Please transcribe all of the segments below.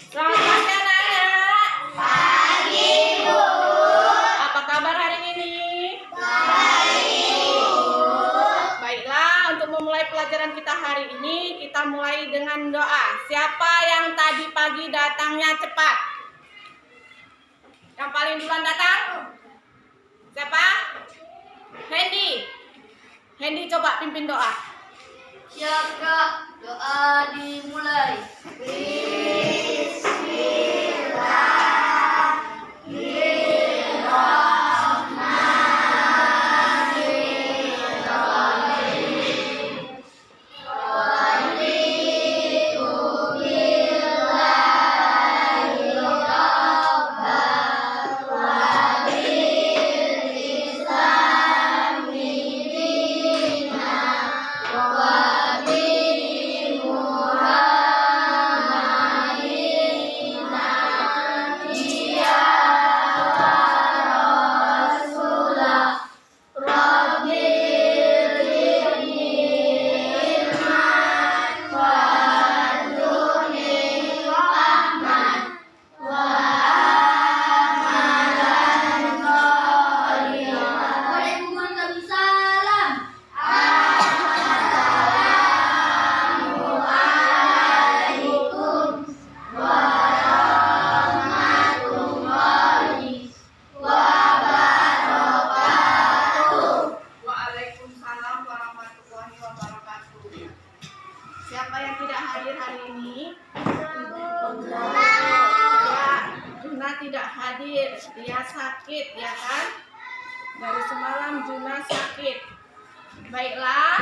Selamat pagi anak-anak. Pagi, Bu. Apa kabar hari ini? Baik, Bu. Baiklah, untuk memulai pelajaran kita hari ini, kita mulai dengan doa. Siapa yang tadi pagi datangnya cepat? Yang paling duluan datang? Siapa? Hendy. Hendy coba pimpin doa. Siap, Kak. Doa dimulai. Waalaikumsalam warahmatullahi wabarakatuh. Siapa yang tidak hadir hari ini? Ya, Juna tidak hadir. Dia sakit, ya kan? Dari semalam Juna sakit. Baiklah,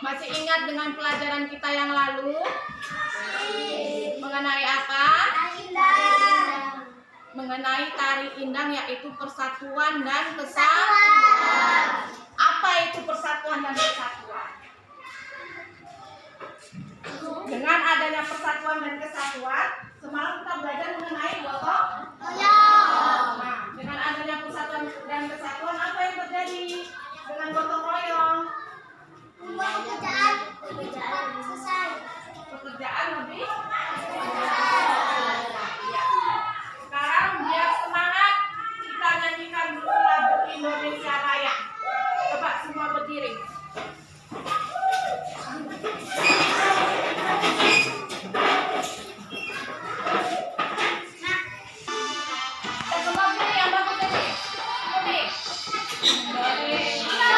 masih ingat dengan pelajaran kita yang lalu? Mengenai apa? Mengenai tari indang, yaitu persatuan dan kesatuan. Apa itu persatuan dan kesatuan? Dengan adanya persatuan dan kesatuan, semalam kita belajar mengenai gotong royong. Nah, dengan adanya persatuan dan kesatuan, apa yang terjadi dengan gotong royong? Pekerjaan lebih ya. Sekarang biar semangat, kita nyanyikan dulu lagu Indonesia Raya. Coba semua berdiri. Semua berdiri yang bagus ini. Berdiri. Indonesia.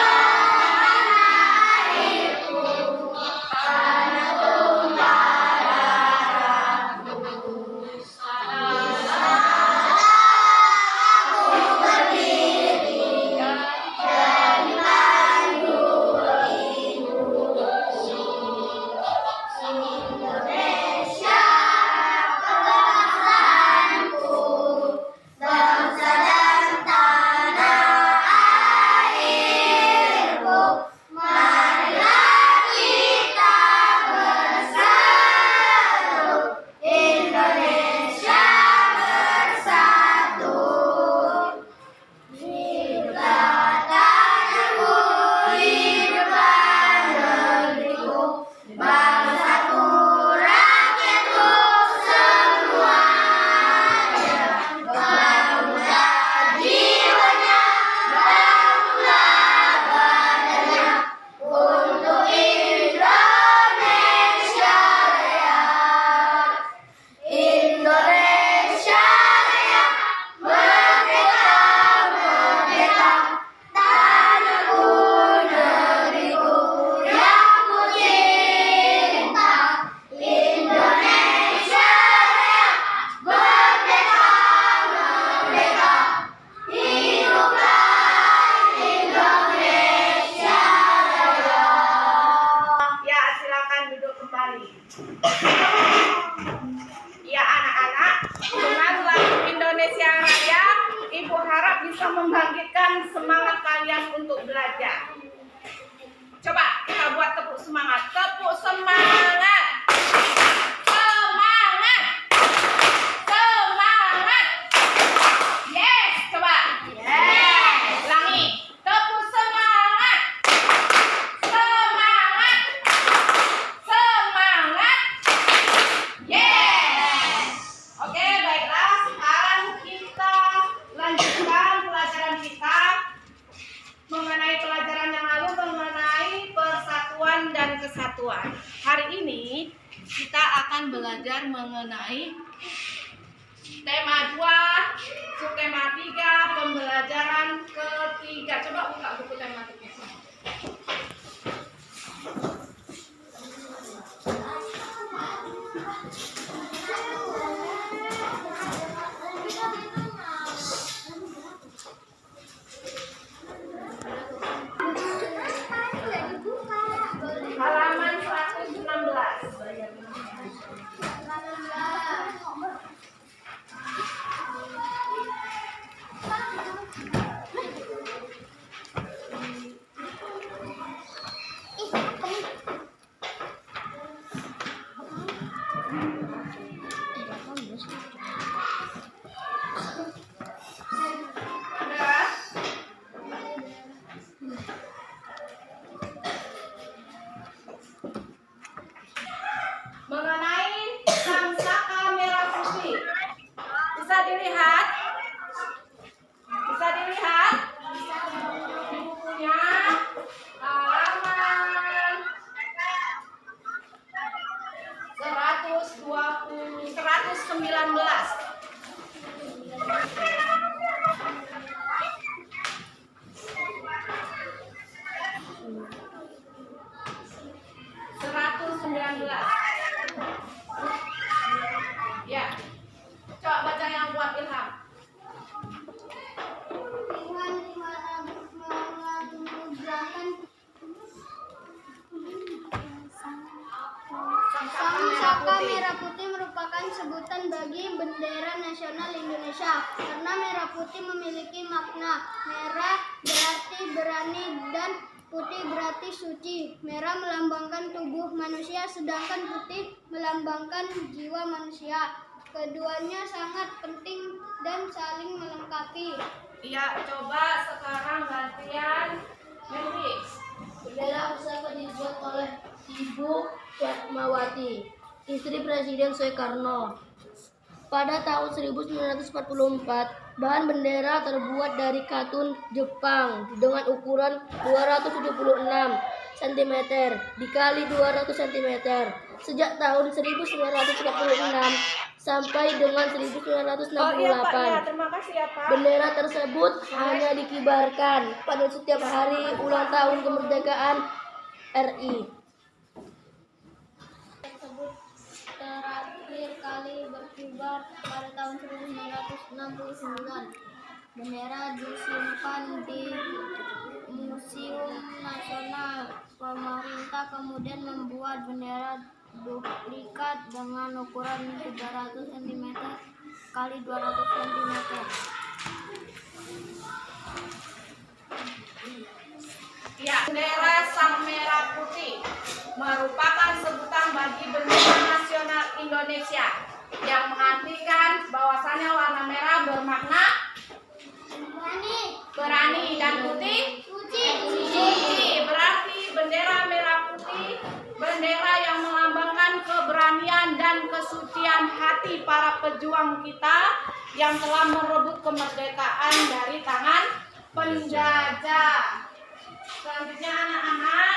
Ya, silakan duduk kembali. Ya anak-anak, dengan lagu Indonesia Raya, Ibu harap bisa membangkitkan semangat kalian untuk belajar. Coba kita buat tepuk semangat. Tepuk semangat. Semangat. Semangat. Yes, coba. Yes. Ulangi. Tepuk semangat. Semangat. Semangat. Yes. Tema 2, subtema 3, pembelajaran ketiga. Coba buka buku tematiknya. Halaman 116. Mengenai sang saka merah putih, bisa dilihat di bukunya halaman 119. Ya, coba baca yang buat Ilham. Sang saka merah putih merupakan sebutan bagi bendera nasional Indonesia karena merah putih memiliki makna. Merah berarti berani dan putih berarti suci. Merah melambangkan tubuh manusia sedangkan putih melambangkan jiwa manusia. Keduanya sangat penting dan saling melengkapi. Iya, coba sekarang gantian Meli. Bendera pusaka dibuat oleh Ibu Fatmawati, istri Presiden Soekarno. Pada tahun 1944, bahan bendera terbuat dari katun Jepang dengan ukuran 276 cm dikali 200 cm. Sejak tahun 1946 sampai dengan 1968, Terima kasih ya Pak. bendera tersebut hanya dikibarkan pada setiap hari ulang tahun kemerdekaan RI. Tersebut terakhir kali berkibar pada tahun 1969. Bendera disimpan di Museum Nasional. Pemerintah kemudian membuat bendera duplikat dengan ukuran 300 cm kali 200 cm. Ya, bendera sang merah putih merupakan sebutan bagi bendera nasional Indonesia yang mengartikan bahwasannya warna merah bermakna berani dan putih suci. Berarti bendera merah putih bendera yang melambangkan keberanian dan kesucian hati para pejuang kita yang telah merebut kemerdekaan dari tangan penjajah. Selanjutnya anak-anak,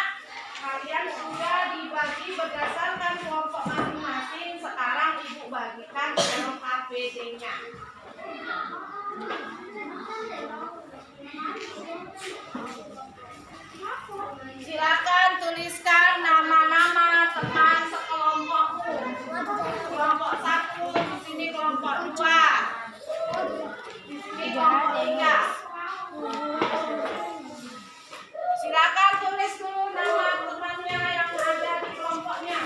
kalian sudah dibagi berdasarkan kelompok masing-masing. Sekarang ibu bagikan dalam ABD-nya. Silakan tuliskan nama-nama teman sekelompokmu. Kelompok 1, di sini kelompok 2, di sini kelompok 3. Silakan tulis dulu nama temannya yang ada di kelompoknya.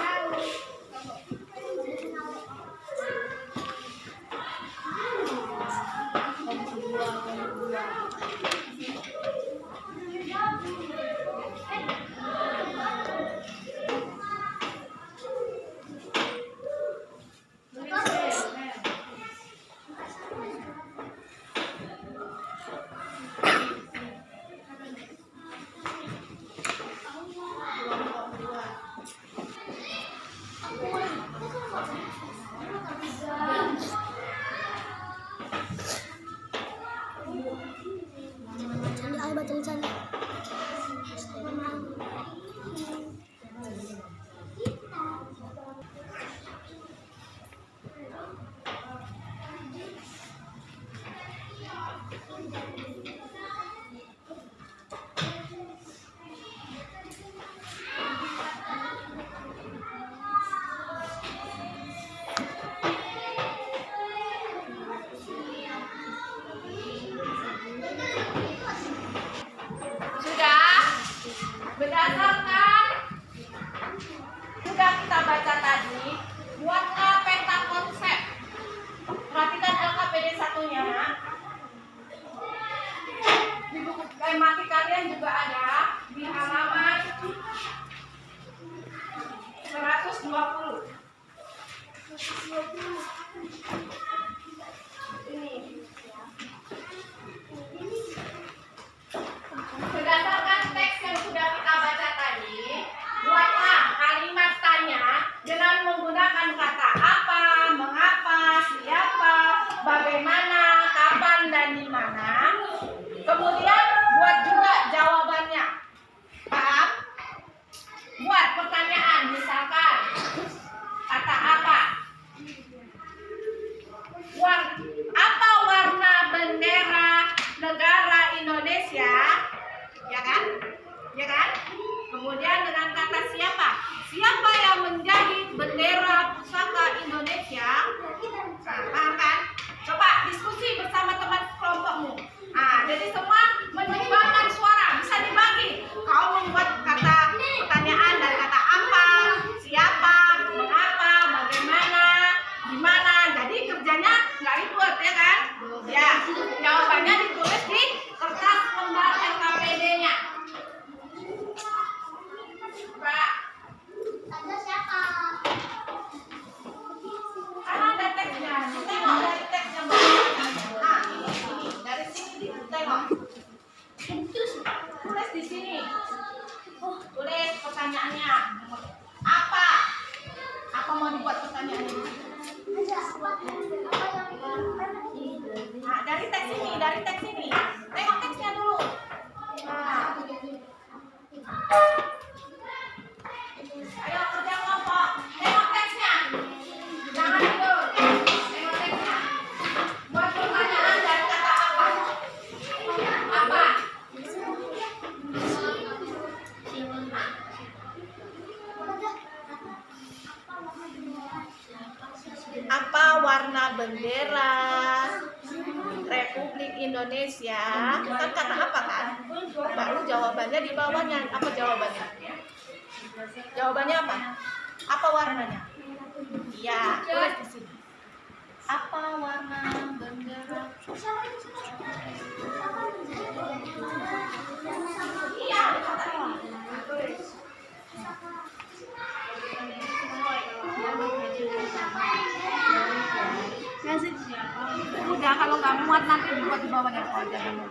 pelajari teks ini. Tengok teksnya dulu. Nah. Ayo kerja kelompok. Tengok teksnya. Jangan tidur. Tengok teksnya. Buat pertanyaan dan kata apa? Apa? Apa warna bendera Republik Indonesia? Kan kata apa kan? Baru jawabannya di bawahnya. Apa jawabannya? Jawabannya apa? Apa warnanya? Iya, tulis di sini. Apa warna bendera? Iya, udah kalau nggak muat nanti dibuat di bawahnya aja dulu.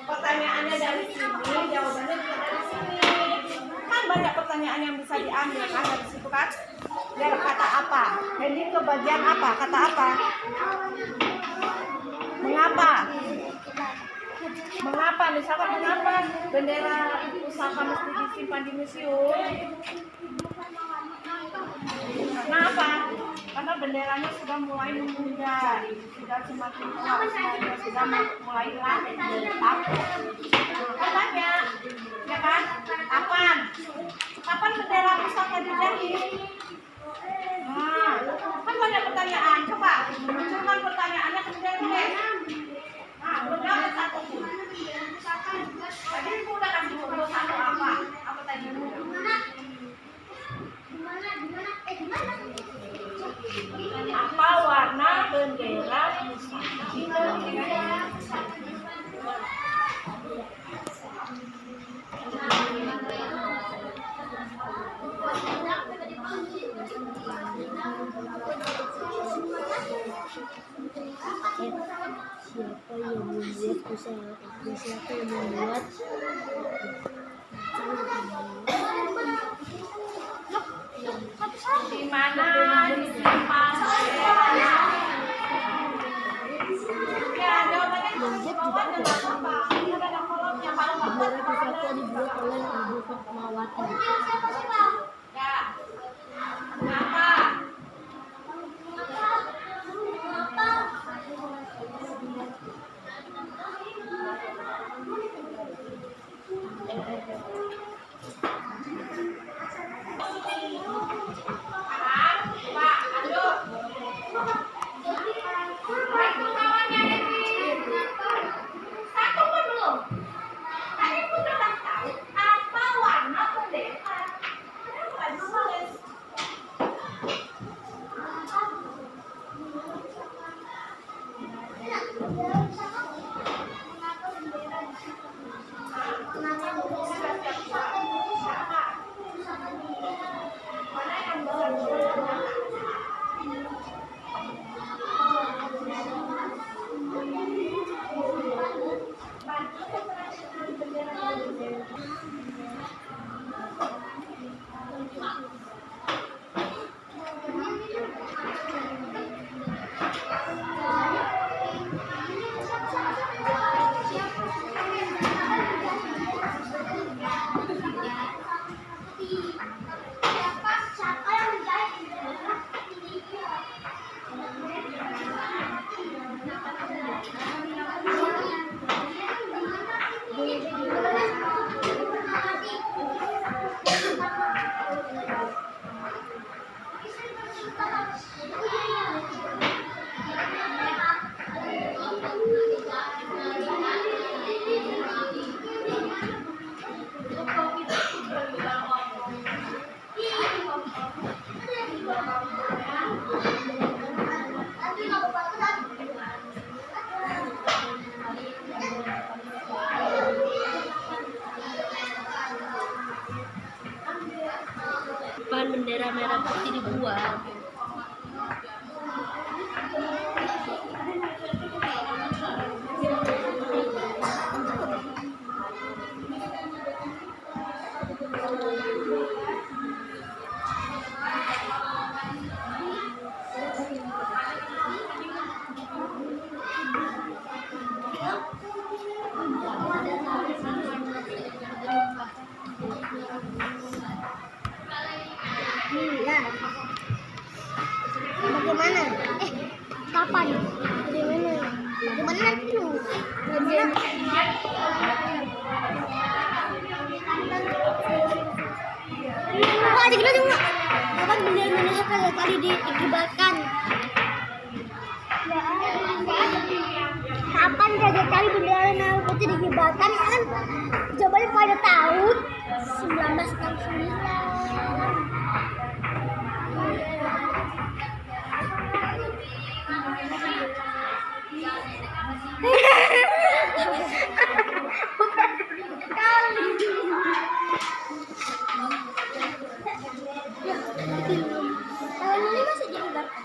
Pertanyaannya dari sini, jawabannya juga dari sini. Kan banyak pertanyaan yang bisa diambil kan dari situ kan? Biar kata apa? Ini ke bagian apa? Kata apa? Mengapa? Mengapa? Misalkan mengapa bendera pusaka mesti disimpan di museum? Kenapa? Karena benderanya sudah mulai memudar, sudah semakin tua, sudah mulai latih. Kan banyak, ya kan? Kapan? Kapan bendera pusaka dijahit? Nah, kan banyak pertanyaan. Coba munculkan pertanyaannya kemudian tulis. Nah, belum dapat satu pun. Tadi aku udah kasih dulu satu apa? Apa tadi? Apa warna bendera pusaka Indonesia? Siapa yang membuat pusaka? Siapa yang membuat? Di mana disimpan benderanya? Ya, jawabannya di bawahnya nggak apa-apa. Ada kolomnya. Kalau nggak kuat, Bendera pusaka dibuat oleh Ibu Fatmawati. ya. Kenapa? Pak, lanjut. Itu kawannya ini. Satu pun belum. Tadi pun udah tahu apa warna bendera. Kenapa nulis? Mana yang besar? Siapa yang menjahit bendera? Kapan bendera merah putih dibuat? Iya. Bagaimana? Kapan? Bagaimana? Bagaimana tuh? Wah, kita juga. Kapan bendera Indonesia kali dikibarkan? Kapan kali bendera merah putih dikibarkan kan? Jawabannya pada tahun 1969. Tahun ini masih dikibarkan.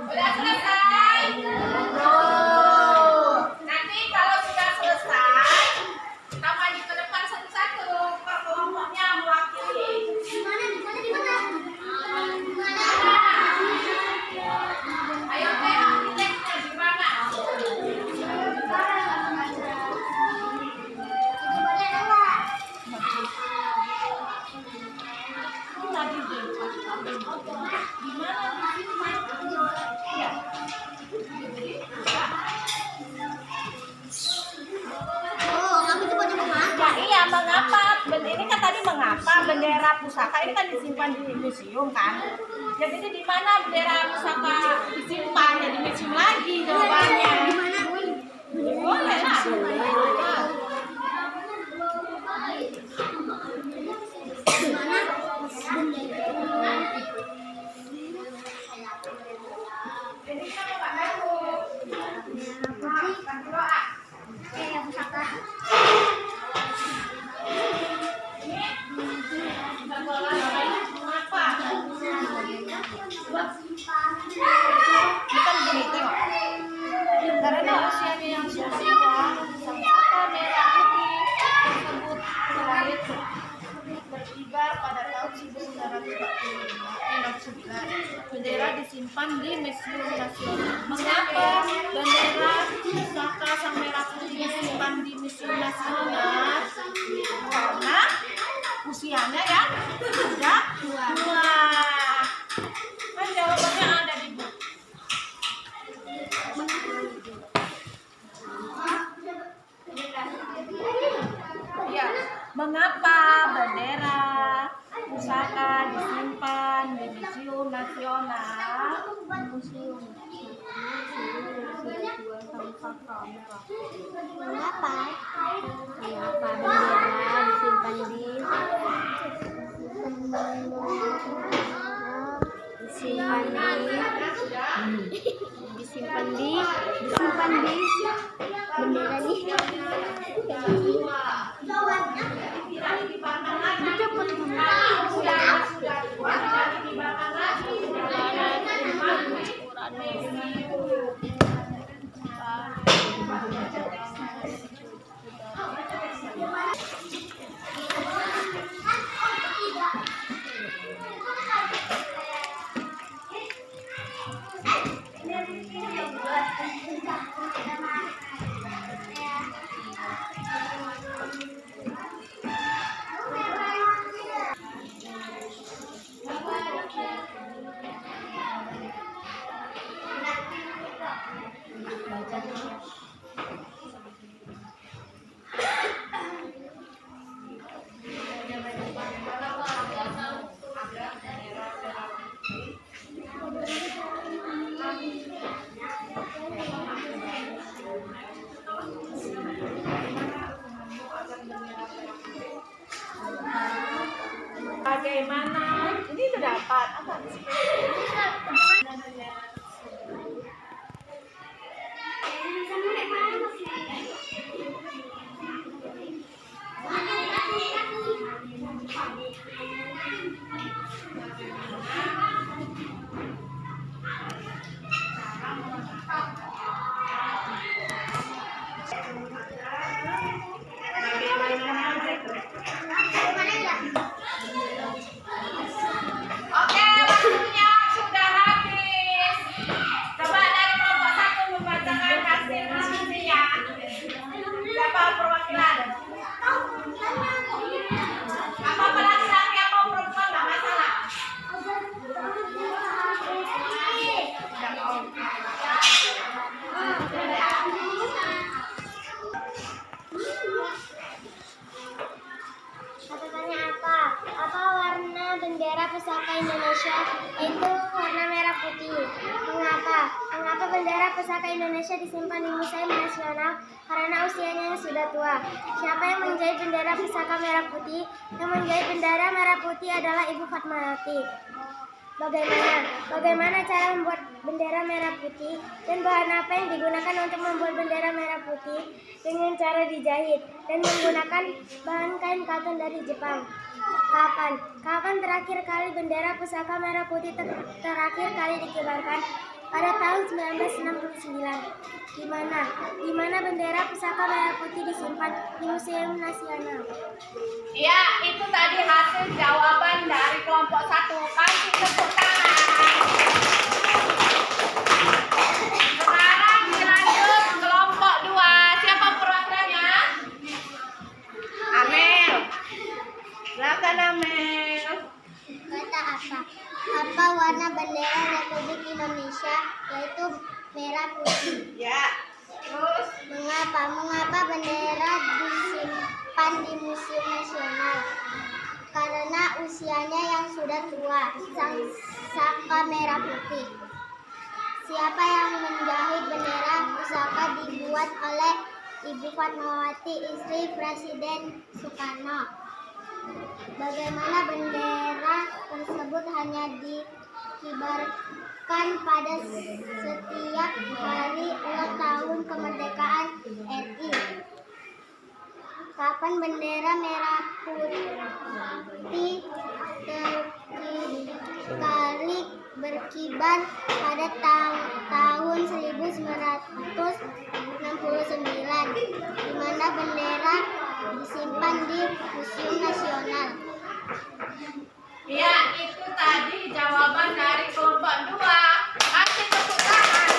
Udah selesai? Belum. Nanti kalau sudah selesai, kita maju ke depan satu-satu. Per kelompoknya mewakili. Di mana? Ayo tengok nilainya di mana? Oh, kamu itu pada mengapa? Ya iya, mengapa? Ini kan tadi mengapa bendera pusaka ini kan disimpan di museum kan? Ya jadi di mana bendera pusaka disimpan? Ya di museum lagi jawabannya. Di mana? Boleh lah. Di mana? Jadi kan Pak Daru. Nah, bantu doa. Yang pusaka. Mengapa? Bukan begini, tengok. Karena usianya yang sudah tua, sang merah putih tersebut terlahir bertiba pada tahun 1949. Bendera disimpan di Museum Nasional. Mengapa bendera pusaka sang merah putih disimpan di Museum Nasional? Karena usianya ya sudah tua. Kan jawabannya ada di buku. Ya, mengapa bendera pusaka disimpan di Museum Nasional? Mengapa? Mengapa bendera disimpan bendera nih? Bagaimana? Ini sudah dapat apa sih? Indonesia disimpan di Museum Nasional karena usianya yang sudah tua. Siapa yang menjahit bendera pusaka merah putih? Yang menjahit bendera merah putih adalah Ibu Fatmawati. Bagaimana cara membuat bendera merah putih dan bahan apa yang digunakan untuk membuat bendera merah putih? Dengan cara dijahit dan menggunakan bahan kain katun dari Jepang. Kapan terakhir kali bendera pusaka merah putih terakhir kali dikibarkan? Pada tahun 1969. Di mana bendera pusaka merah putih disimpan di Museum Nasional. Ya, itu tadi hasil jawaban dari kelompok 1. Kasih tepuk tangan. Sekarang dilanjut kelompok 2. Siapa perwakilannya? Amel. Silakan Amel. Kata apa? Apa warna bendera Republik Indonesia? Yaitu merah putih. Ya. Terus Mengapa bendera disimpan di Museum Nasional? Karena usianya yang sudah tua, sang saka merah putih. Siapa yang menjahit bendera pusaka dibuat oleh Ibu Fatmawati, istri Presiden Soekarno. Bagaimana bendera tersebut hanya dikibarkan pada setiap hari ulang tahun kemerdekaan RI. Kapan bendera merah putih kali berkibar? Pada tahun 1969, di mana bendera disimpan di Museum Nasional. ya, itu tadi jawaban dari kelompok 2. Kasih tepuk tangan.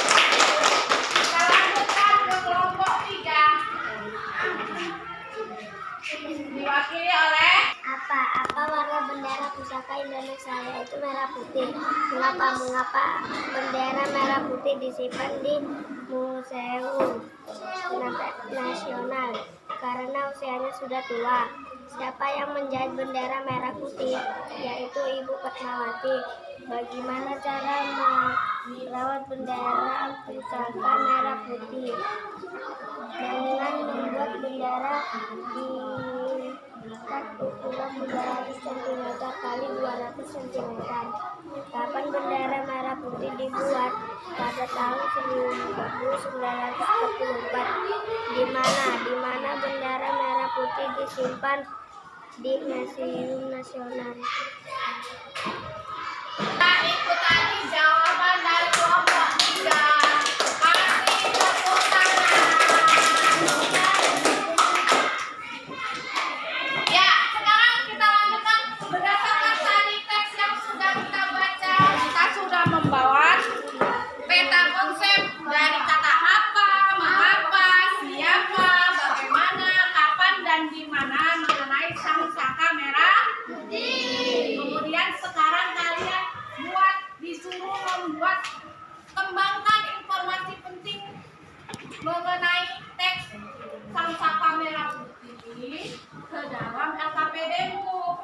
Kita lanjutkan ke kelompok 3. Diwakili oleh Apa warna bendera pusaka Indonesia? Yaitu merah putih. Mengapa bendera merah putih disimpan di Museum Nasional? Karena usianya sudah tua. Siapa yang menjahit bendera merah putih? Yaitu Ibu Fatmawati. Bagaimana cara merawat bendera pusaka merah putih? Dengan membuat bendera diikat ukuran 300 cm kali 200 cm. Kapan bendera merah putih dibuat? Pada tahun 1944. Di mana bendera merah putih disimpan di Museum Nasional. Nah, itu tadi jawaban dari kelompok 3. Kasih tepuk tangan. Ya, sekarang kita lanjutkan berdasarkan tadi teks yang sudah kita baca. Kita sudah membawa peta konsep dari kata apa, mengapa, siapa, bagaimana, kapan, dan di mana mengenai sang saka merah putih. Kemudian sekarang kalian disuruh membuat, kembangkan informasi penting mengenai teks sang saka merah putih ke dalam LKPD-mu.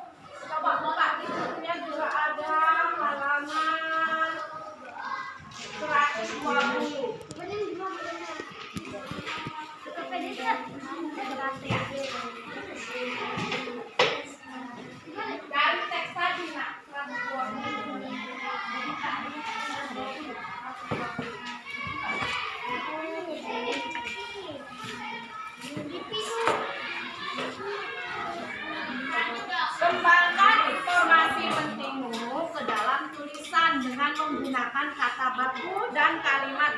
Coba buka, di bukunya juga ada halaman 120. Dari teks tadi, nak, 120. Kembangkan informasi pentingmu ke dalam tulisan dengan menggunakan kata baku dan kalimat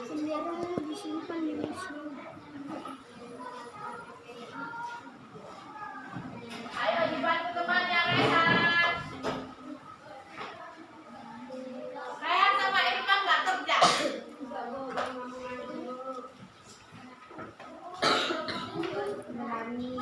Benderanya disimpan di museum. Ayo dibantu temannya Rehan. Rehan sama Irfan nggak kerja. Berani.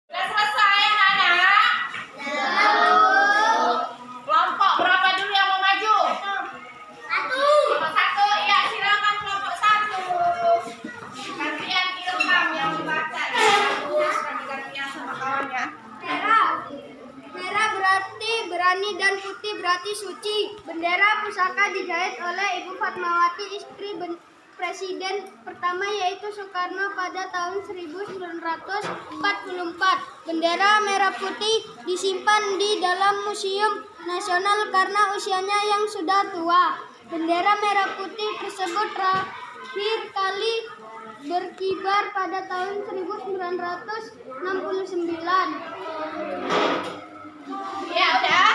Udah selesai anak-anak? Kelompok berapa dulu yang mau maju? Kelompok satu, iya silakan kelompok satu. Gantian Ilham yang membaca. Bagus, ganti-gantian sama kawannya. Merah berarti berani dan putih berarti suci. Bendera pusaka dijahit oleh Ibu Fatmawati, istri Presiden pertama yaitu Soekarno pada tahun 1944. Bendera merah putih disimpan di dalam Museum Nasional karena usianya yang sudah tua. Bendera merah putih tersebut terakhir kali berkibar pada tahun 1969. Ya udah.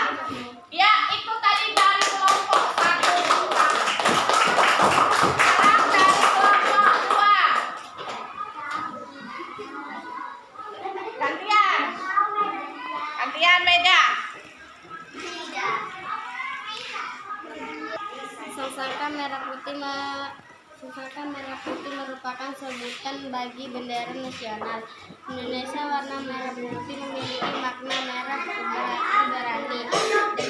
Ya itu tadi dari kelompok satu. Sekarang dari kelompok dua. Gantian. Gantian Meda. Sangsaka merah putih merupakan sebutan bagi bendera nasional Indonesia. Warna merah putih memiliki makna merah berarti berani dan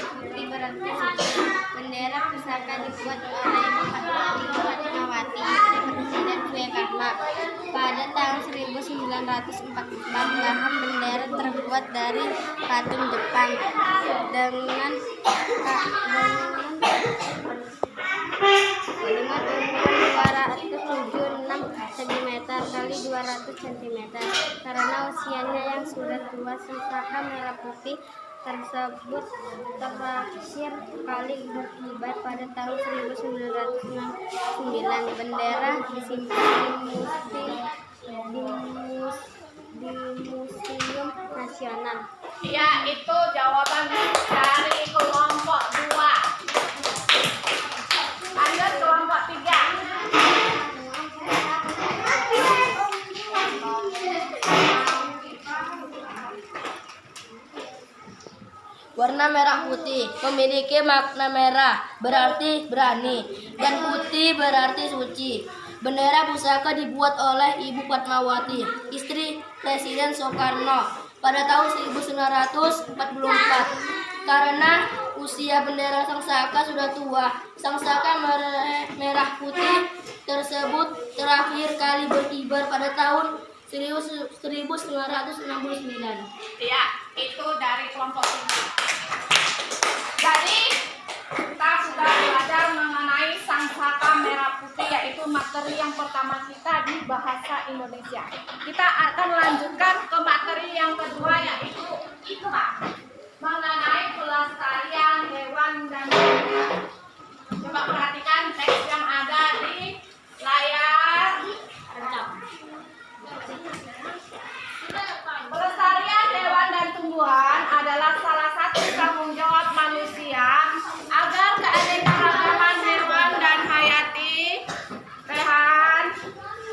putih berarti suci. Bendera pusaka dibuat oleh Ibu Fatmawati, Presiden Soekarno pada tahun 1944. Bahan bendera terbuat dari patung Jepang dengan ukuran 276 cm kali 200 cm. Karena usianya yang sudah tua, sangsaka merah putih tersebut terakhir kali berkibar pada tahun 1969. Bendera disimpan di Museum Nasional. Ya itu jawaban dari kelompok dua. Lanjut kelompok tiga. Warna merah putih memiliki makna merah berarti berani dan putih berarti suci. Bendera pusaka dibuat oleh Ibu Fatmawati, istri Presiden Soekarno pada tahun 1944. Karena usia bendera sangsaka sudah tua, sangsaka merah putih tersebut terakhir kali berkibar pada tahun 1969. Ya, itu dari kelompok ini. Jadi kita sudah belajar mengenai sangsaka merah putih, yaitu materi yang pertama kita di bahasa Indonesia. Kita akan lanjutkan ke materi yang kedua, yaitu IPA, mengenai pelestarian hewan dan tumbuhan. Coba perhatikan teks yang ada di layar. Pelestarian hewan dan tumbuhan adalah salah satu tanggung jawab manusia agar keanekaragaman hewan dan hayati. Rehan,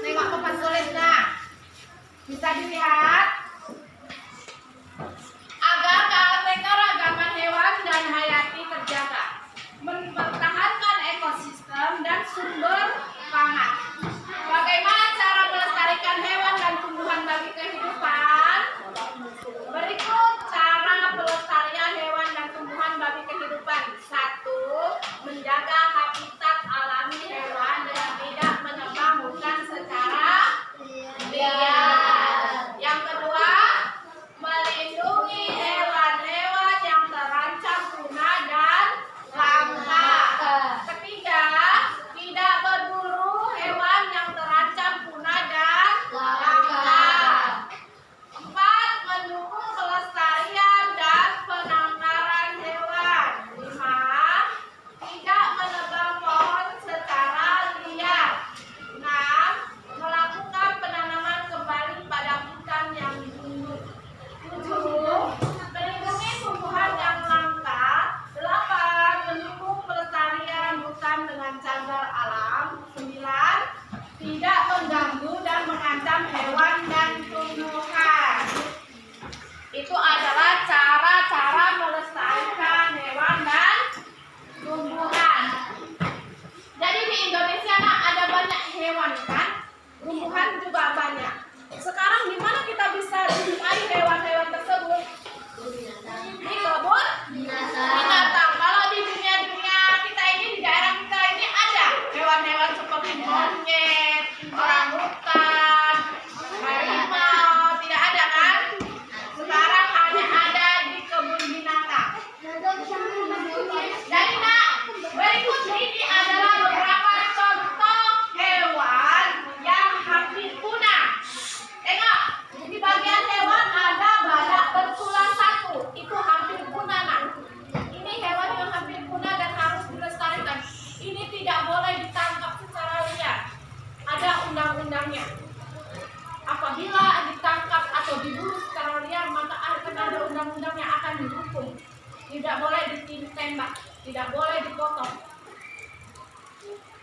nengok papan tulisnya. Bisa dilihat? Agar keanekaragaman hewan dan hayati terjaga, mempertahankan ekosistem dan sumber pangan. undang-undangnya. Apabila ditangkap atau dibunuh secara liar, maka akan ada undang-undang yang akan dihukum. Tidak boleh ditembak, tidak boleh dipotong.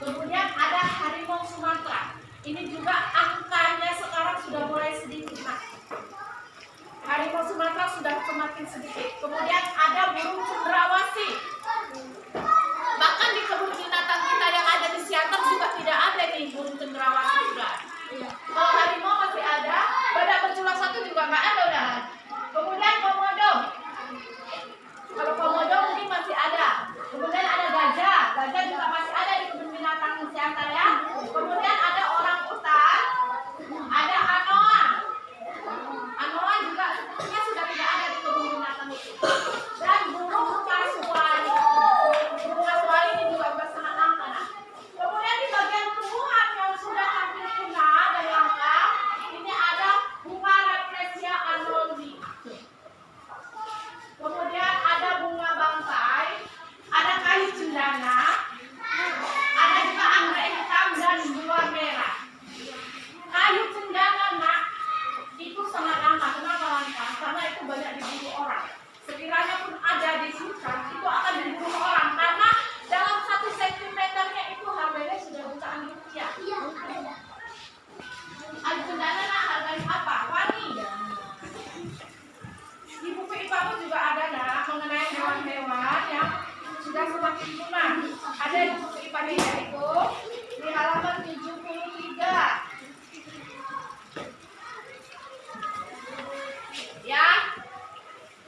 Kemudian ada harimau Sumatera. Ini juga angkanya sekarang sudah mulai sedikit. Nah, harimau Sumatera sudah semakin sedikit. Kemudian ada burung cendrawasih. Bahkan di kebun binatang kita yang ada di Siantar juga tidak ada nih burung cendrawasih juga. Kalau harimau masih ada, badak bercula satu juga nggak ada udah. Kemudian komodo. Kalau komodo mungkin masih ada. Kemudian ada gajah. Gajah juga masih ada di kebun binatang Siantar ya. Kemudian ada orang utan. Ada anoa. Anoa juga sepertinya sudah tidak ada di kebun binatang itu. Dan burung kasuari. Burung kasuari ini juga sangat langka. Nah, kemudian di bagian tumbuhan yang sudah hampir punah dan langka, ini ada bunga Rafflesia arnoldi. Kemudian ada bunga bangkai, ada kayu cendana, ada juga anggrek hitam dan buah merah. Kayu cendana nak itu sangat langka. Kenapa langka? Karena itu banyak diburu orang. Sekiranya pun ada di hutan, itu akan diburu orang karena dalam 1 sentimeternya itu harganya sudah jutaan rupiah. Kayu cendana nak harganya apa? Wangi. Di buku IPA juga ada nak mengenai hewan-hewan yang sudah semakin punah. Ada di buku IPA itu di halaman 73. Ya,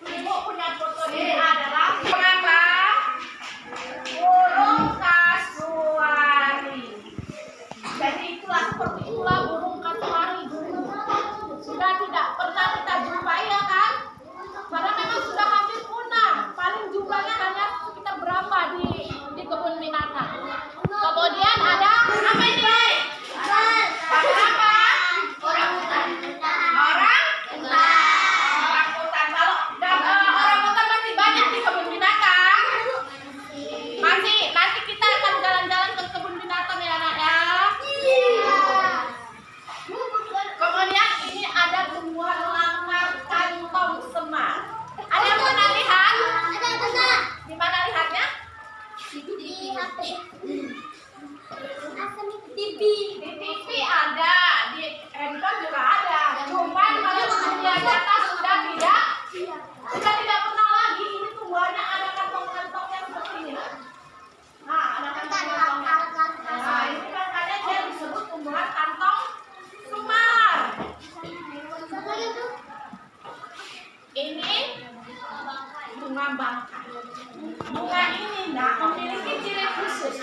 ibu punya foto ini adalah apa? Burung kasuari. Jadi seperti itulah burung kasuari dulu. Sudah tidak pernah kita jumpai ya kan? Karena memang sudah hampir punah. Paling jumlahnya hanya sekitar berapa di kebun binatang. Kemudian ada apa ini? Apa? Orang hutan. Orang hutan. Kalau orang hutan masih banyak di kebun binatang. Masih. Nanti kita akan jalan-jalan ke kebun binatang ya anak ya. Kemudian ini ada tumbuhan langka kantong semar. Ada yang pernah lihat? Ada. Di mana lihatnya? Di HP. Di TV ada, di handphone juga ada. Cuman kalau dunia nyata sudah tidak pernah lagi. Ini tumbuhannya ada kantong-kantongnya seperti ini. Nah, ada kantong-kantongnya. Nah, ini makanya dia disebut tumbuhan kantong semar. Ini bunga bangkai. Bunga ini memiliki ciri khusus.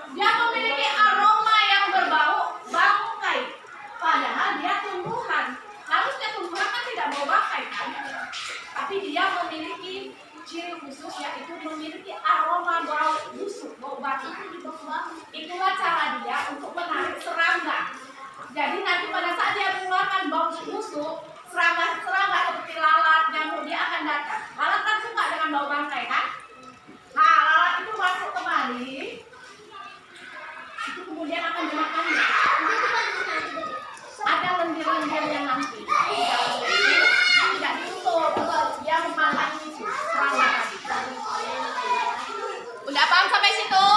Dia memiliki aroma yang berbau bangkai. Padahal dia tumbuhan. Harusnya tumbuhan kan tidak bau bangkai kan? Tapi dia memiliki ciri khusus yaitu memiliki aroma bau busuk, bau bangkai. Itulah cara dia untuk menarik serangga. Jadi nanti pada saat dia mengeluarkan bau busuk, serangga seperti lalat, nyamuk dia akan datang. Lalat kan suka dengan bau bangkai kan? Nah, lalat itu masuk kemari, itu kemudian akan dimakannya. Ada lendir-lendirnya nanti. Tidak ditutup, dia memakan serangga tadi. Udah paham sampai situ?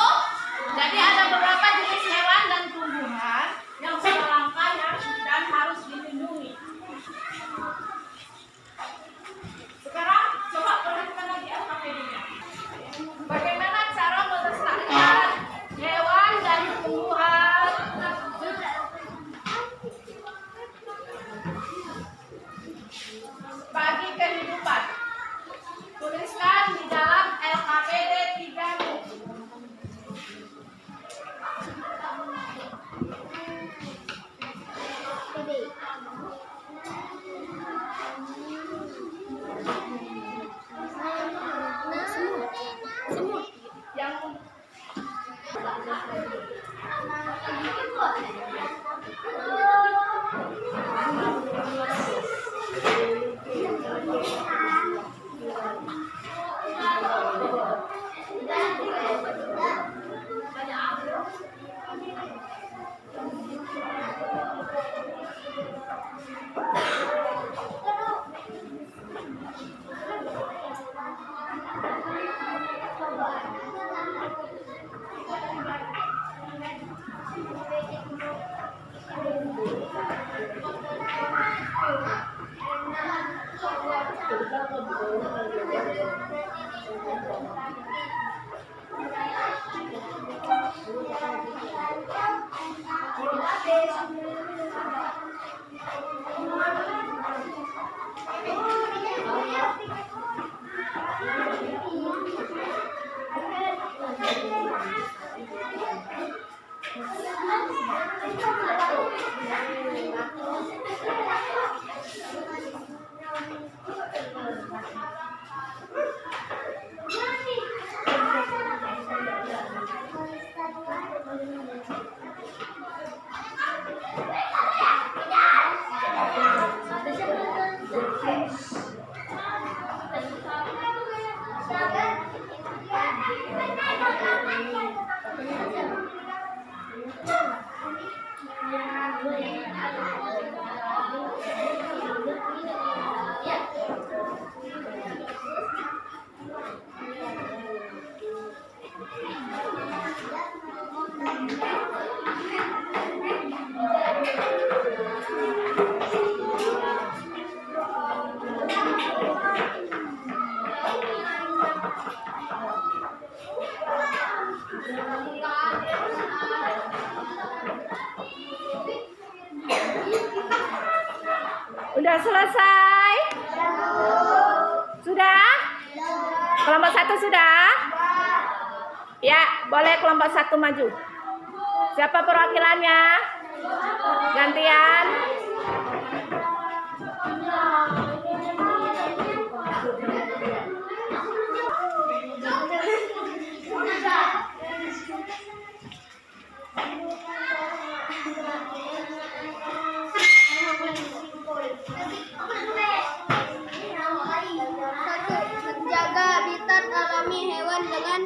Jadi ada Udah selesai? Sudah? Kelompok 1 sudah? Ya, boleh kelompok 1 maju. Siapa perwakilannya? Gantian. Menjaga habitat alami hewan dengan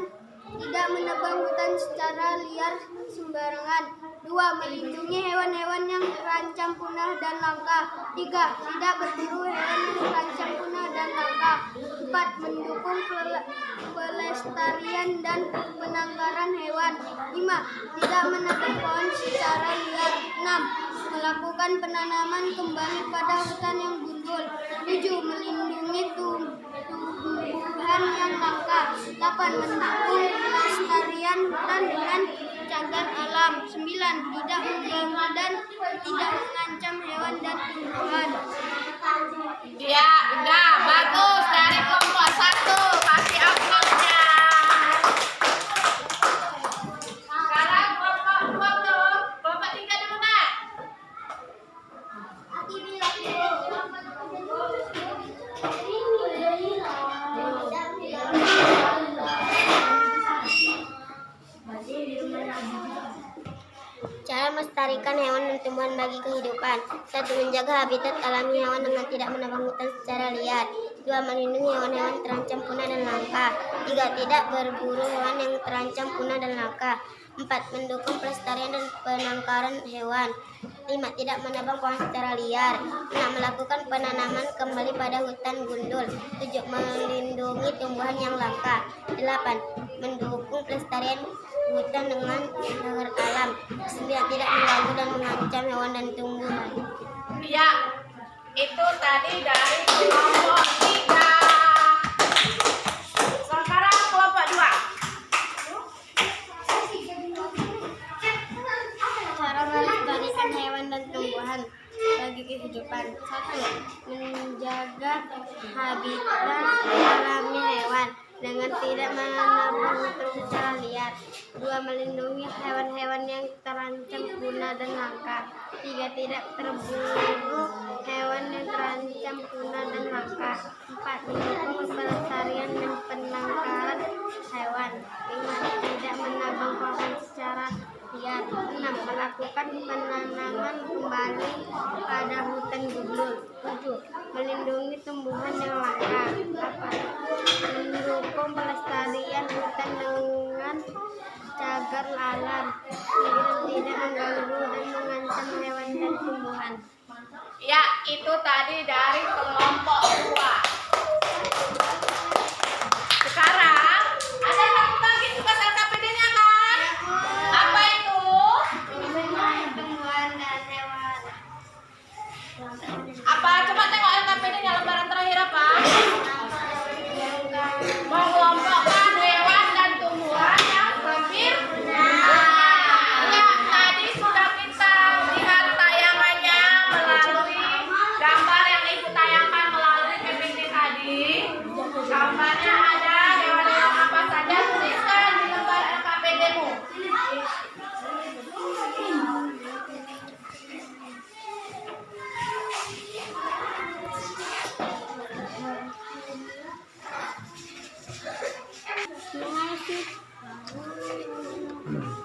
tidak menebang hutan secara liar sembarangan. 2. Melindungi hewan-hewan yang terancam punah dan langka. 3. Tidak berburu hewan yang terancam punah dan langka. 4. Mendukung pelestarian dan penangkaran hewan. 5. Tidak menebang pohon secara liar. 6. Melakukan penanaman kembali pada hutan yang gundul. 7. Melindungi tumbuhan yang langka. 8. Mendukung pelestarian hutan dengan cagar alam. 9. Tidak mengganggu dan tidak mengancam hewan dan tumbuhan. Ya, udah bagus dari kelompok 1. Kasih aplausnya. Sekarang kelompok 2 dong. Kelompok 3 di mana? Cara melestarikan hewan dan tumbuhan bagi kehidupan. 1. Menjaga habitat alami hewan dengan tidak menebang hutan secara liar. 2. Melindungi hewan-hewan terancam punah dan langka. 3. Tidak berburu hewan yang terancam punah dan langka. 4. Mendukung pelestarian dan penangkaran hewan. 5. Tidak menebang pohon secara liar. 6. Melakukan penanaman kembali pada hutan gundul. 7. Melindungi tumbuhan yang langka. 8. Mendukung pelestarian hutan dengan cagar alam. 9. Tidak mengganggu dan mengancam hewan dan tumbuhan. Ya, itu tadi dari kelompok 3. Sekarang kelompok 2. Cara melestarikan hewan dan tumbuhan bagi kehidupan. 1. Menjaga habitat alami hewan dengan tidak menebang hutan secara liar. 2. Melindungi hewan-hewan yang terancam punah dan langka. 3. Tidak berburu hewan yang terancam punah dan langka. 4. Mendukung pelestarian dan penangkaran hewan. 5. Tidak menebang pohon secara liar. 6. Melakukan penanaman kembali pada hutan gundul. 7. Melindungi tumbuhan yang langka. 8. Mendukung pelestarian hutan dengan cagar alam. 9. Tidak mengganggu dan mengancam hewan dan tumbuhan. Ya, itu tadi dari kelompok 2. Sekarang ada satu lagi tugas LKPD-nya kan? Apa itu? Tumbuhan dan hewan. Apa? Coba tengok LKPD-nya lembaran terakhir apa? Mengelompokkan hewan dan tumbuhan yang hampir. Ya, tadi sudah kita lihat tayangannya melalui gambar yang ibu tayangkan melalui PPT tadi. Gambarnya ada hewan-hewan apa saja, tuliskan di lembar LKPD-mu.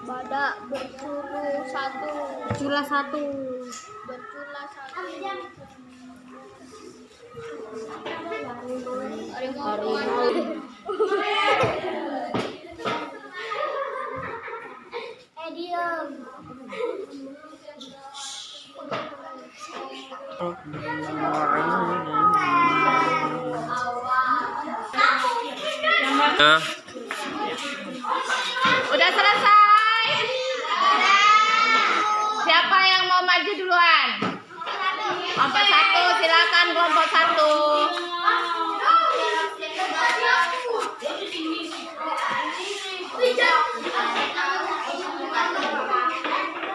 Badak bercula satu. Bercula satu. Bercula satu. Diam. Udah selesai? Siapa yang mau maju duluan? Kelompok satu, silakan kelompok satu.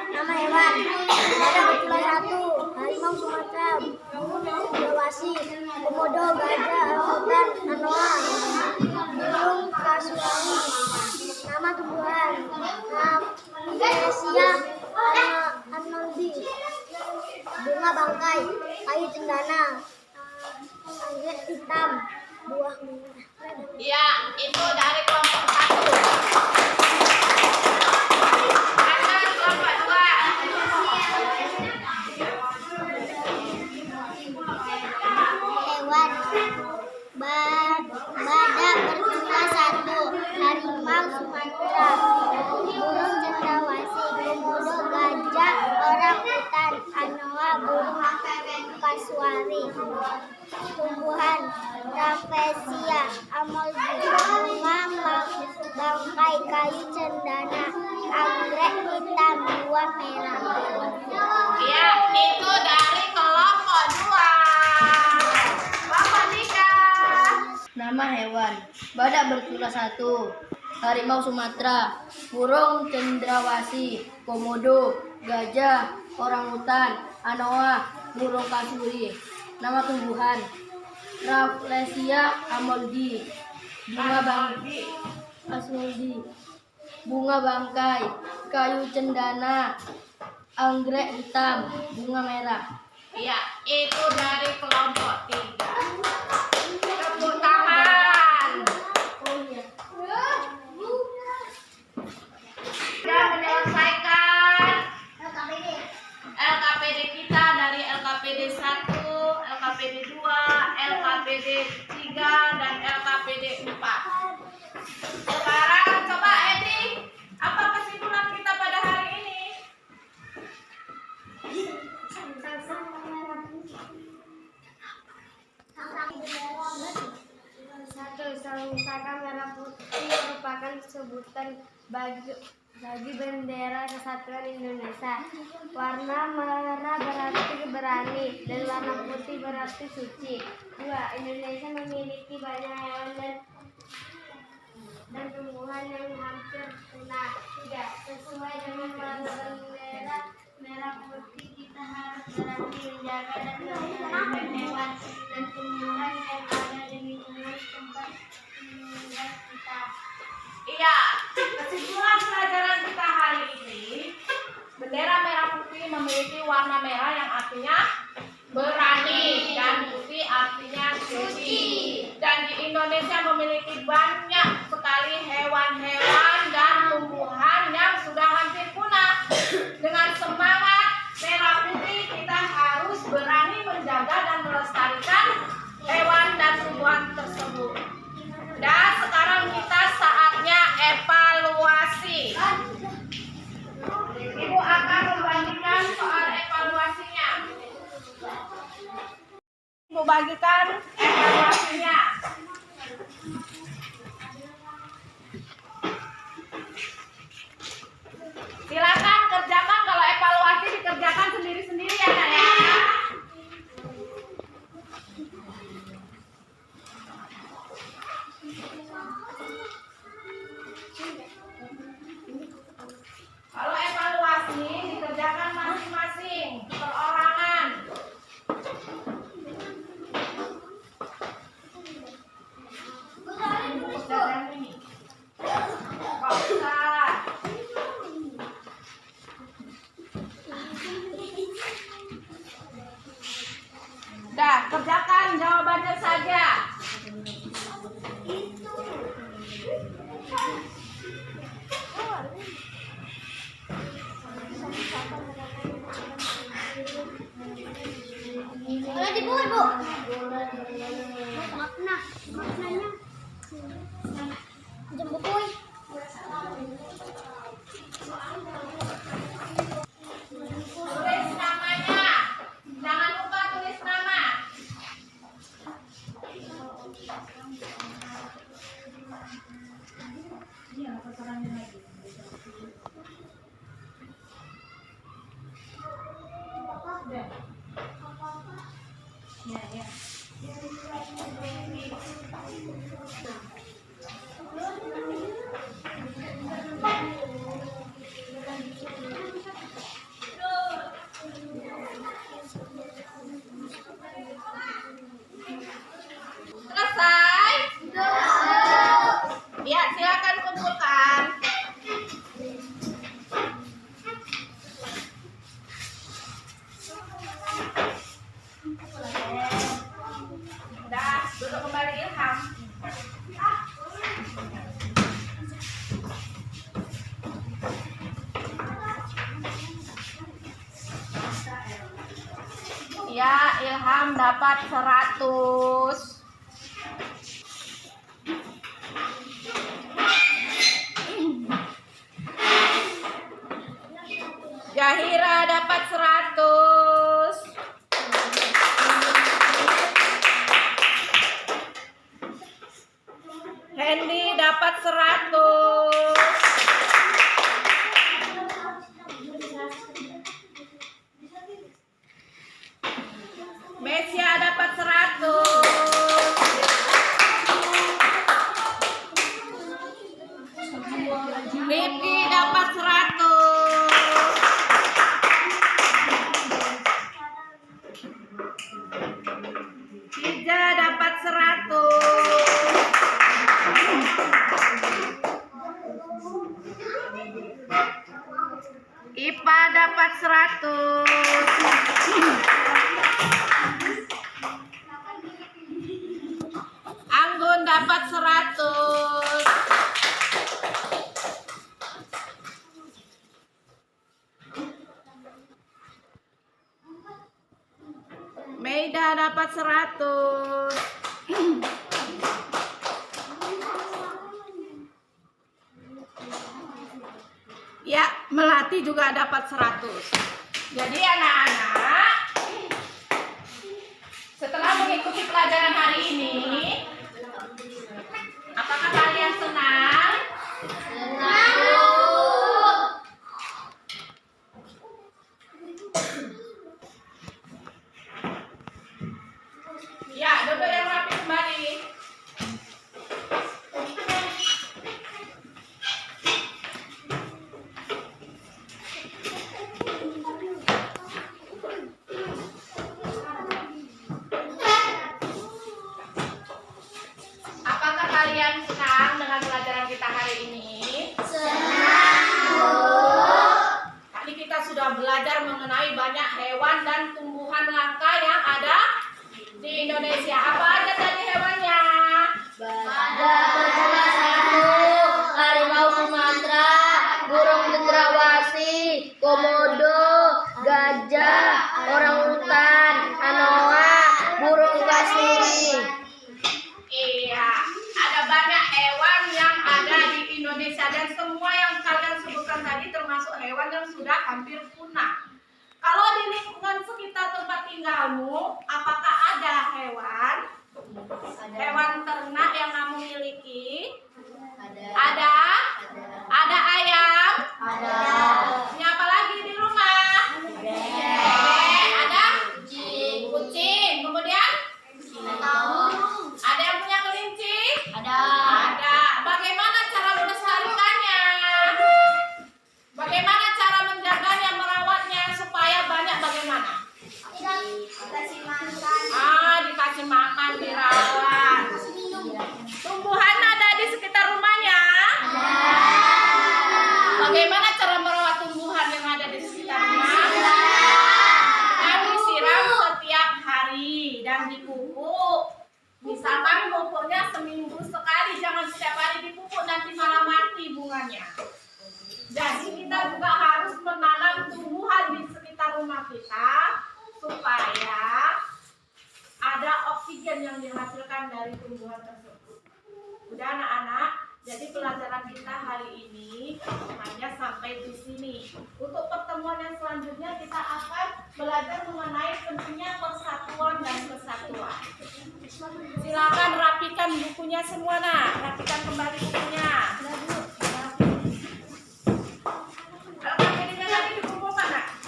Nama hewan. Badak bercula satu. Harimau Sumatera. Sulawesi. Komodo, gajah, orangutan, anoa. Burung kasuari. Nama tumbuhan. Rafflesia arnoldii. Bunga bangkai. Kayu cendana. Anggrek hitam. Buah merah. Ya, itu dari kelompok satu. Sekarang kelompok dua. Hewan. Badak bercula satu. Harimau Sumatera. Burung cendrawasih. Komodo, gajah, orangutan, anoa, burung kasuari. Tumbuhan. Rafflesia arnoldii. Bunga bangkai, kayu cendana, anggrek hitam, buah merah. Ya, itu dari kelompok dua. Bapak Dika. Nama hewan. Badak bercula satu. Harimau Sumatera. Burung cendrawasih. Komodo, gajah, orangutan, anoa, burung kasuri. Nama tumbuhan. Rafflesia arnoldii. Bunga bangkai, kayu cendana, anggrek hitam, bunga merah. Ya, itu dari kelompok tiga. Tepuk tangan. Sudah menyelesaikan LKPD kita dari LKPD 1, LKPD 2, LKPD 3, dan LKPD 4. Sekarang coba Edi, apa kesimpulan kita pada hari ini? Satu, Pusaka Merah Putih merupakan sebutan bagi bendera Kesatuan Indonesia. Warna merah berarti berani dan warna putih berarti suci. 2. Indonesia memiliki banyak hewan dan tumbuhan yang hampir punah. 3. Sesuai dengan warna bendera merah putih, kita harus berani menjaga dan melestarikan hewan dan tumbuhan yang ada di lingkungan tempat tinggal kita. Iya, kesimpulan pelajaran kita hari ini, bendera merah putih memiliki warna merah yang artinya berani dan putih artinya suci. Dan di Indonesia memiliki banyak sekali hewan-hewan dan tumbuhan yang sudah hampir punah. Dengan semangat merah putih, kita harus berani menjaga dan melestarikan hewan dan tumbuhan tersebut. Dan sekarang kita saatnya evaluasi. Ibu akan membagikan soal evaluasinya. Ibu bagikan evaluasinya. Silakan kerjakan, kalau evaluasi dikerjakan sendiri-sendiri ya, Nak, ya. Boleh dibuat, Bu. Maknanya. Jemput kuy. Tulis namanya. Jangan lupa tulis nama. Selesai? Ya, silakan kumpulkan. Udah, duduk kembali Ilham. Ya, Ilham dapat 100. Jahira dapat 100. Hendy dapat 100. Mesia dapat 100. Rifki dapat 100. Ija dapat 100. Ipa dapat 100. Anggun dapat 100. Meida dapat 100. Ya, Melati juga dapat 100. Jadi anak-anak, setelah mengikuti pelajaran hari ini, apakah kalian senang? Ya, duduk yang rapi kembali. Apakah kalian senang dengan pelajaran kita hari ini? Tadi kita sudah belajar mengenai banyak hewan dan tumbuhan langka yang ada di Indonesia. Apa aja tadi hewannya? Badak bercula satu, harimau Sumatera, burung cendrawasih, komodo, gajah, orangutan, anoa, burung kasuri. Iya, ada banyak hewan yang ada di Indonesia dan semua yang kalian sebutkan tadi termasuk hewan yang sudah hampir punah. Kalau di lingkungan sekitar tempat tinggalmu, apakah ada hewan? Hewan ternak yang kamu miliki? Ada? Ada ayam? Ada. Siapa lagi di rumah? Ada? Kucing. Kemudian? Ada yang punya kelinci? Ada. Ada. Bagaimana cara melestarikannya? Bagaimana cara menjaganya, merawatnya supaya banyak bagaimana? Dikasih makan, dirawat. Tumbuhan ada di sekitar rumahnya? Bagaimana cara merawat tumbuhan yang ada di sekitar rumah? Dengan disiram setiap hari dan dipupuk. Misalkan pupuknya seminggu sekali, jangan setiap hari dipupuk, nanti malah mati bunganya. Jadi kita juga harus menanam tumbuhan di sekitar rumah kita dari tumbuhan tersebut. Udah anak-anak, jadi pelajaran kita hari ini hanya sampai di sini. Untuk pertemuan yang selanjutnya kita akan belajar mengenai pentingnya persatuan dan kesatuan. Silakan rapikan bukunya semua nak, rapikan kembali bukunya. Kalau ini tadi dikumpulkan nak.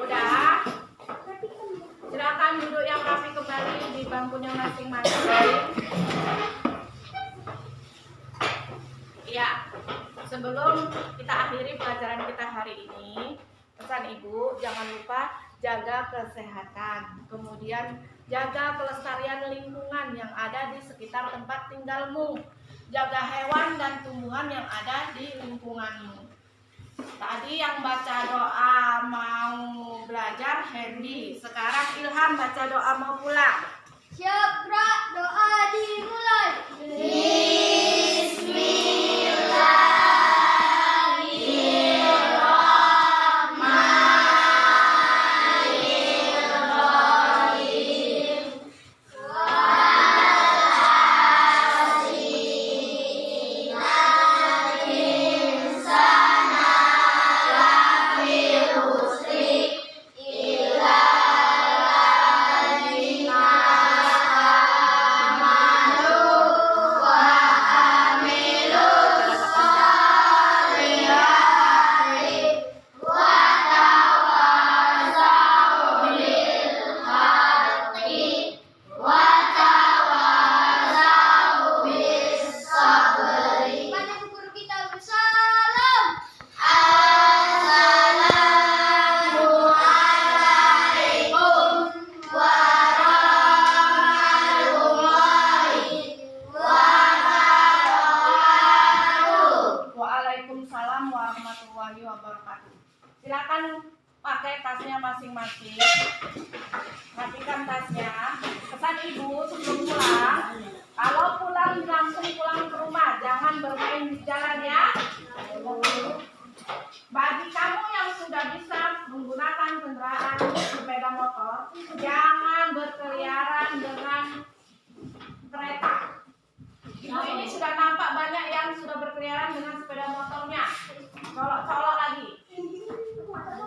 Udah, silakan duduk yang rapi kembali di bangkunya masing-masing. Ya, sebelum kita akhiri pelajaran kita hari ini, pesan ibu jangan lupa jaga kesehatan, kemudian jaga kelestarian lingkungan yang ada di sekitar tempat tinggalmu, jaga hewan dan tumbuhan yang ada di lingkunganmu. Tadi yang baca doa mau belajar Hendy, sekarang Ilham baca doa mau pulang. Siap, Ra, doa dimulai. Pada guru kita bersalam. Waalaikumsalam warahmatullahi wabarakatuh. Silakan pakai tasnya masing-masing. Rapikan tasnya. Pesan ibu sebelum pulang, kalau pulang langsung pulang ke rumah, jangan bermain di jalan ya. Bagi kamu yang sudah bisa menggunakan kendaraan sepeda motor, jangan berkeliaran dengan kereta. Ibu ini sudah nampak banyak yang sudah berkeliaran dengan sepeda motornya. Colok-colok lagi.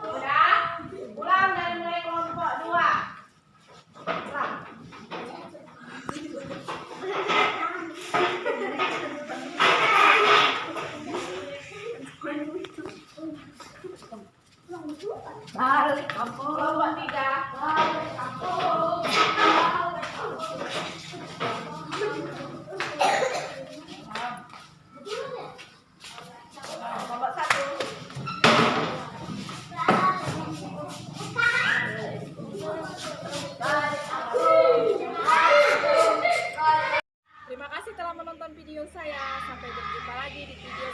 Udah? Pulang dari mulai kelompok 2. Pulang. Balik kampung. Kelompok 3. Balik kampung. Kelompok 1. Terima kasih telah menonton video saya. Sampai berjumpa lagi di video